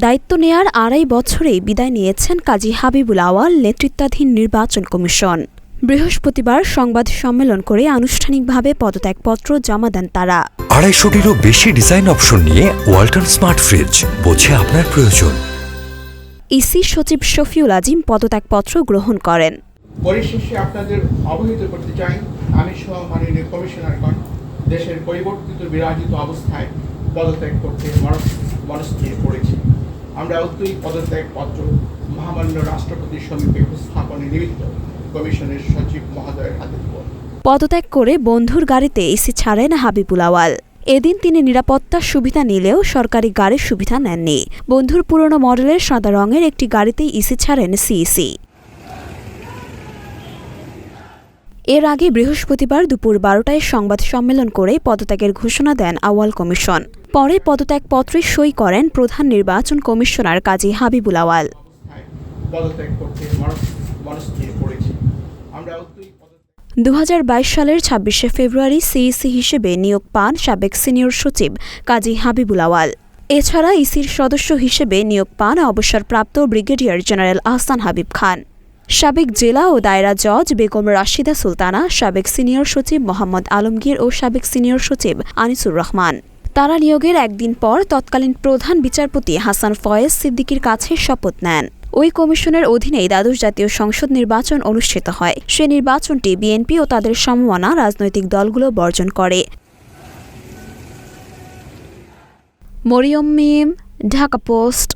দায়িত্ব নেয়ার আড়াই বছরেই বিদায় নিয়েছেন কাজী হাবিবুল আওয়াল নেতৃত্বাধীন নির্বাচন কমিশন। বৃহস্পতিবার সংবাদ সম্মেলন করে আনুষ্ঠানিকভাবে পদত্যাগপত্র জমা দেন তারা। 250-টিরও বেশি ডিজাইন অপশন নিয়ে ওয়ালটন স্মার্ট ফ্রিজ, বোঝে আপনার প্রয়োজন। ইসি সচিব শফিউল আজিম পদত্যাগপত্র গ্রহণ করেন। পরিশেষে আপনাদের অবহিত করতে চাই, আমি সহ মাননীয় কমিশনারগণ দেশের পরিবর্তিত বিরাজিত অবস্থায় পদত্যাগ করতে মনস্থির করেছি। আমরা উদ্যোগী পদত্যাগপত্র মহামান্য রাষ্ট্রপতির সমীপে উপস্থাপনের নিমিত্ত কমিশনের সচিব মহোদয়ের হাতে দেব। পদত্যাগ করে বন্ধুর গাড়িতে ইসি ছাড়েন হাবিবুল আওয়াল। এদিন তিনি নিরাপত্তার সুবিধা নিলেও সরকারি গাড়ির সুবিধা নেননি। বন্ধুর পুরনো মডেলের সাদা রঙের একটি গাড়িতেই ইসি ছাড়েন সিইসি। এর আগে বৃহস্পতিবার দুপুর 12টায় সংবাদ সম্মেলন করে পদত্যাগের ঘোষণা দেন আওয়াল কমিশন। পরে পদত্যাগপত্রে সই করেন প্রধান নির্বাচন কমিশনার কাজী হাবিবুল আওয়াল। 2022 সালের 26শে ফেব্রুয়ারি সিইসি হিসেবে নিয়োগ পান সাবেক সিনিয়র সচিব কাজী হাবিবুল আওয়াল। এছাড়া ইসির সদস্য হিসেবে নিয়োগ পান অবসরপ্রাপ্ত ব্রিগেডিয়ার জেনারেল আহসান হাবিব খান, সাবেক জেলা ও দায়রা জজ বেগম রাশিদা সুলতানা, সাবেক সিনিয়র সচিব মোহাম্মদ আলমগীর ও সাবেক সিনিয়র সচিব আনিসুর রহমান। তারা নিয়োগের একদিন পর তৎকালীন প্রধান বিচারপতি হাসান ফয়েজ সিদ্দিকীর কাছে শপথ নেন। ওই কমিশনের অধীনেই দ্বাদশ জাতীয় সংসদ নির্বাচন অনুষ্ঠিত হয়। সে নির্বাচনটি বিএনপি ও তাদের সমমনা রাজনৈতিক দলগুলো বর্জন করে। মরিয়ম মিম, ঢাকা পোস্ট।